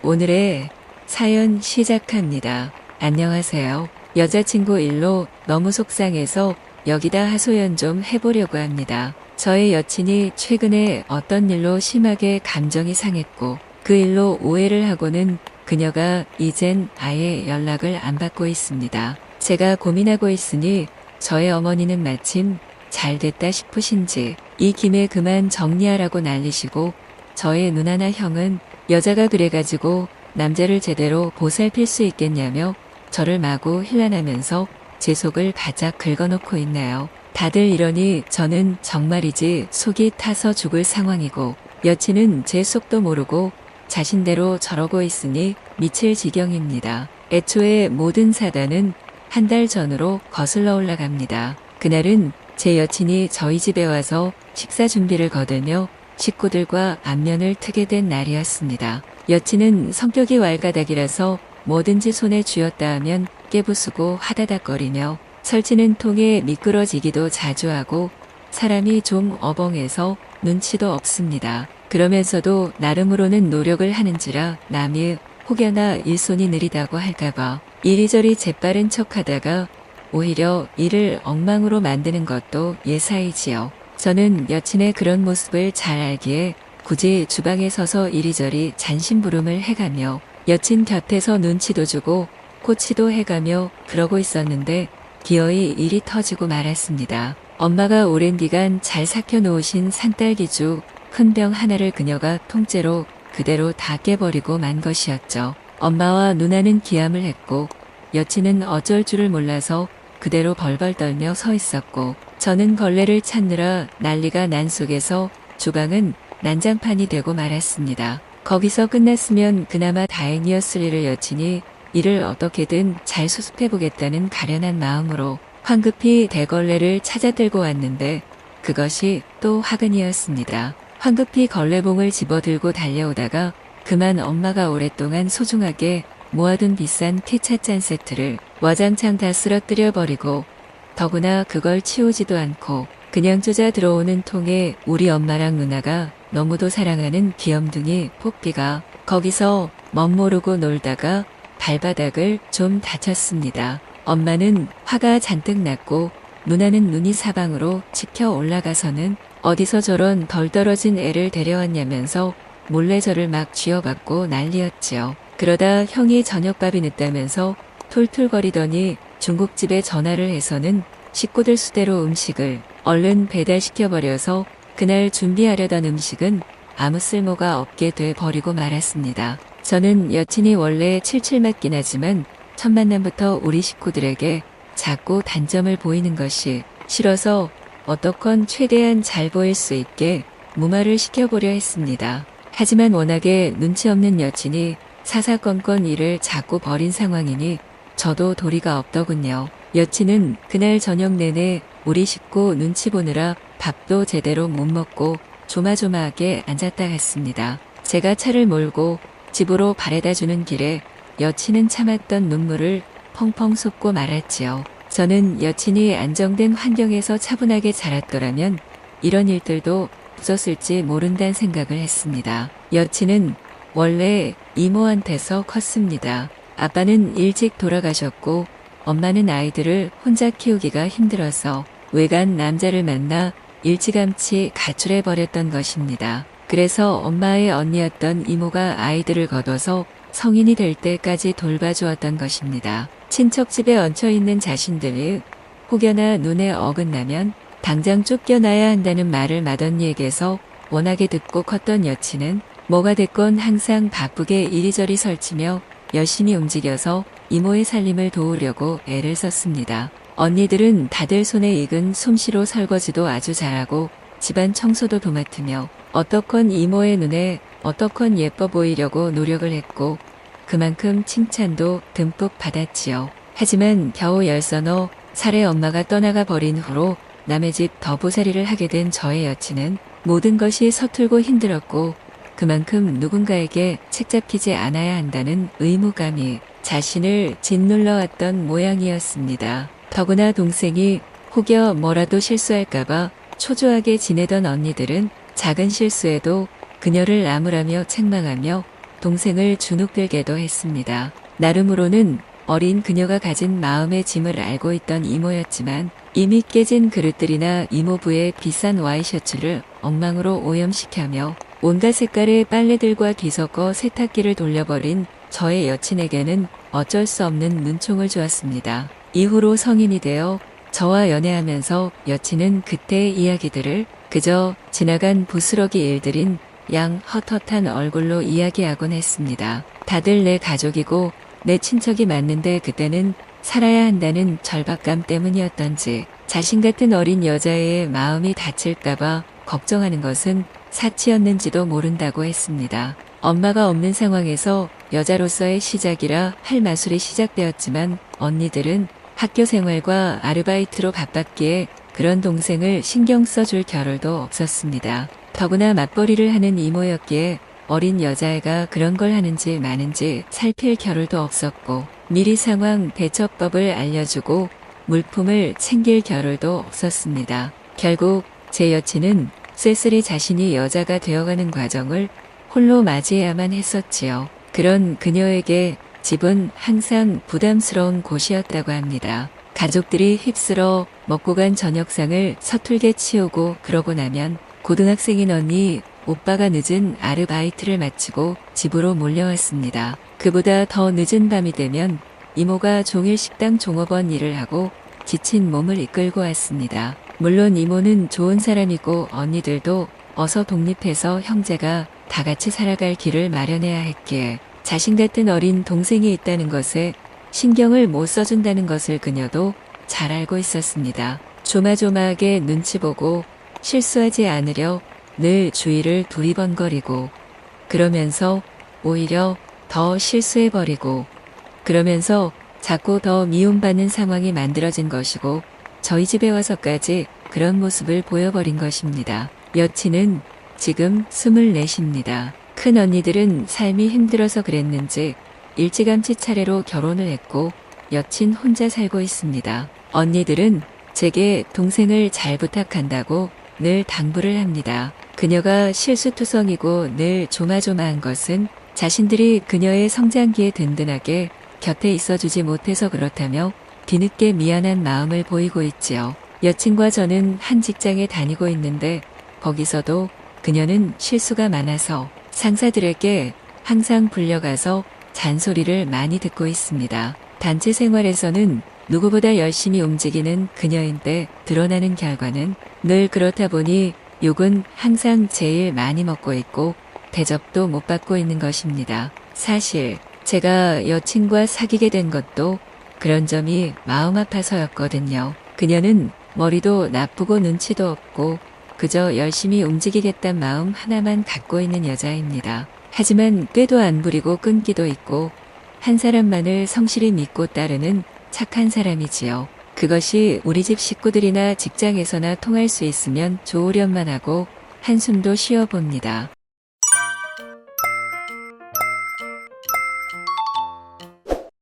오늘의 사연 시작합니다. 안녕하세요. 여자친구 일로 너무 속상해서 여기다 하소연 좀 해보려고 합니다. 저의 여친이 최근에 어떤 일로 심하게 감정이 상했고 그 일로 오해를 하고는 그녀가 이젠 아예 연락을 안 받고 있습니다. 제가 고민하고 있으니 저의 어머니는 마침 잘 됐다 싶으신지 이 김에 그만 정리하라고 난리시고 저의 누나나 형은 여자가 그래가지고 남자를 제대로 보살필 수 있겠냐며 저를 마구 힐난하면서 제 속을 바짝 긁어놓고 있나요. 다들 이러니 저는 정말이지 속이 타서 죽을 상황이고 여친은 제 속도 모르고 자신대로 저러고 있으니 미칠 지경입니다. 애초에 모든 사단은 한 달 전으로 거슬러 올라갑니다. 그날은 제 여친이 저희 집에 와서 식사 준비를 거들며 식구들과 안면을 트게 된 날이었습니다. 여친은 성격이 왈가닥이라서 뭐든지 손에 쥐었다 하면 깨부수고 하다닥거리며 설치는 통에 미끄러지기도 자주 하고 사람이 좀 어벙해서 눈치도 없습니다. 그러면서도 나름으로는 노력을 하는지라 남이 혹여나 일손이 느리다고 할까봐 이리저리 재빠른 척하다가 오히려 일을 엉망으로 만드는 것도 예사이지요. 저는 여친의 그런 모습을 잘 알기에 굳이 주방에 서서 이리저리 잔심부름을 해가며 여친 곁에서 눈치도 주고 코치도 해가며 그러고 있었는데 기어이 일이 터지고 말았습니다. 엄마가 오랜 기간 잘 삭혀놓으신 산딸기죽 큰 병 하나를 그녀가 통째로 그대로 다 깨버리고 만 것이었죠. 엄마와 누나는 기함을 했고 여친은 어쩔 줄을 몰라서 그대로 벌벌 떨며 서 있었고 저는 걸레를 찾느라 난리가 난 속에서 주방은 난장판이 되고 말았습니다. 거기서 끝났으면 그나마 다행이었을 일을 여친이 이를 어떻게든 잘 수습해보겠다는 가련한 마음으로 황급히 대걸레를 찾아 들고 왔는데 그것이 또 화근이었습니다. 황급히 걸레봉을 집어들고 달려오다가 그만 엄마가 오랫동안 소중하게 모아둔 비싼 티찻잔 세트를 와장창 다 쓰러뜨려 버리고 더구나 그걸 치우지도 않고 그냥 쫓아 들어오는 통에 우리 엄마랑 누나가 너무도 사랑하는 귀염둥이 뽀삐가 거기서 멋모르고 놀다가 발바닥을 좀 다쳤습니다. 엄마는 화가 잔뜩 났고 누나는 눈이 사방으로 치켜 올라가서는 어디서 저런 덜 떨어진 애를 데려왔냐면서 몰래 저를 막 쥐어받고 난리였지요. 그러다 형이 저녁밥이 늦다면서 툴툴거리더니 중국집에 전화를 해서는 식구들 수대로 음식을 얼른 배달시켜버려서 그날 준비하려던 음식은 아무 쓸모가 없게 돼 버리고 말았습니다. 저는 여친이 원래 칠칠 맞긴 하지만 첫 만남부터 우리 식구들에게 자꾸 단점을 보이는 것이 싫어서 어떻건 최대한 잘 보일 수 있게 무마를 시켜보려 했습니다. 하지만 워낙에 눈치 없는 여친이 사사건건 일을 자꾸 벌인 상황이니 저도 도리가 없더군요. 여친은 그날 저녁 내내 우리 식구 눈치 보느라 밥도 제대로 못 먹고 조마조마하게 앉았다 갔습니다. 제가 차를 몰고 집으로 바래다 주는 길에 여친은 참았던 눈물을 펑펑 쏟고 말았지요. 저는 여친이 안정된 환경에서 차분하게 자랐더라면 이런 일들도 없었을지 모른다는 생각을 했습니다. 여친은 원래 이모한테서 컸습니다. 아빠는 일찍 돌아가셨고 엄마는 아이들을 혼자 키우기가 힘들어서 외간 남자를 만나 일찌감치 가출해버렸던 것입니다. 그래서 엄마의 언니였던 이모가 아이들을 거둬서 성인이 될 때까지 돌봐주었던 것입니다. 친척집에 얹혀있는 자신들이 혹여나 눈에 어긋나면 당장 쫓겨나야 한다는 말을 맏언니에게서 워낙에 듣고 컸던 여친은 뭐가 됐건 항상 바쁘게 이리저리 설치며 열심히 움직여서 이모의 살림을 도우려고 애를 썼습니다. 언니들은 다들 손에 익은 솜씨로 설거지도 아주 잘하고 집안 청소도 도맡으며 어떡건 이모의 눈에 어떡건 예뻐 보이려고 노력을 했고 그만큼 칭찬도 듬뿍 받았지요. 하지만 겨우 10서너 살의 엄마가 떠나가 버린 후로 남의 집 더부살이를 하게 된 저의 여친은 모든 것이 서툴고 힘들었고 그만큼 누군가에게 책잡히지 않아야 한다는 의무감이 자신을 짓눌러왔던 모양이었습니다. 더구나 동생이 혹여 뭐라도 실수할까봐 초조하게 지내던 언니들은 작은 실수에도 그녀를 나무라며 책망하며 동생을 주눅들게도 했습니다. 나름으로는 어린 그녀가 가진 마음의 짐을 알고 있던 이모였지만 이미 깨진 그릇들이나 이모부의 비싼 와이셔츠를 엉망으로 오염시켜며 온갖 색깔의 빨래들과 뒤섞어 세탁기를 돌려버린 저의 여친에게는 어쩔 수 없는 눈총을 주었습니다. 이후로 성인이 되어 저와 연애하면서 여친은 그때의 이야기들을 그저 지나간 부스러기 일들인 양 헛헛한 얼굴로 이야기하곤 했습니다. 다들 내 가족이고 내 친척이 맞는데 그때는 살아야 한다는 절박감 때문이었던지 자신 같은 어린 여자의 마음이 다칠까봐 걱정하는 것은 사치였는지도 모른다고 했습니다. 엄마가 없는 상황에서 여자로서의 시작이라 할 마술이 시작되었지만 언니들은 학교 생활과 아르바이트로 바빴기에 그런 동생을 신경 써줄 겨를도 없었습니다. 더구나 맞벌이를 하는 이모였기에 어린 여자애가 그런 걸 하는지 마는지 살필 겨를도 없었고 미리 상황 대처법을 알려주고 물품을 챙길 겨를도 없었습니다. 결국 제 여친은 쓸쓸히 자신이 여자가 되어가는 과정을 홀로 맞이해야만 했었지요. 그런 그녀에게 집은 항상 부담스러운 곳이었다고 합니다. 가족들이 휩쓸어 먹고 간 저녁상을 서툴게 치우고 그러고 나면 고등학생인 언니 오빠가 늦은 아르바이트를 마치고 집으로 몰려왔습니다. 그보다 더 늦은 밤이 되면 이모가 종일 식당 종업원 일을 하고 지친 몸을 이끌고 왔습니다. 물론 이모는 좋은 사람이고 언니들도 어서 독립해서 형제가 다 같이 살아갈 길을 마련해야 했기에 자신 같은 어린 동생이 있다는 것에 신경을 못 써준다는 것을 그녀도 잘 알고 있었습니다. 조마조마하게 눈치 보고 실수하지 않으려 늘 주위를 두리번거리고 그러면서 오히려 더 실수해버리고 그러면서 자꾸 더 미움받는 상황이 만들어진 것이고 저희 집에 와서까지 그런 모습을 보여버린 것입니다. 여친은 지금 24입니다. 큰 언니들은 삶이 힘들어서 그랬는지 일찌감치 차례로 결혼을 했고 여친 혼자 살고 있습니다. 언니들은 제게 동생을 잘 부탁한다고 늘 당부를 합니다. 그녀가 실수투성이고 늘 조마조마한 것은 자신들이 그녀의 성장기에 든든하게 곁에 있어주지 못해서 그렇다며 뒤늦게 미안한 마음을 보이고 있지요. 여친과 저는 한 직장에 다니고 있는데 거기서도 그녀는 실수가 많아서 상사들에게 항상 불려가서 잔소리를 많이 듣고 있습니다. 단체 생활에서는 누구보다 열심히 움직이는 그녀인데 드러나는 결과는 늘 그렇다 보니 욕은 항상 제일 많이 먹고 있고 대접도 못 받고 있는 것입니다. 사실 제가 여친과 사귀게 된 것도 그런 점이 마음 아파서였거든요. 그녀는 머리도 나쁘고 눈치도 없고 그저 열심히 움직이겠다는 마음 하나만 갖고 있는 여자입니다. 하지만 꾀도 안 부리고 끈기도 있고 한 사람만을 성실히 믿고 따르는 착한 사람이지요. 그것이 우리 집 식구들이나 직장에서나 통할 수 있으면 좋으련만 하고 한숨도 쉬어봅니다.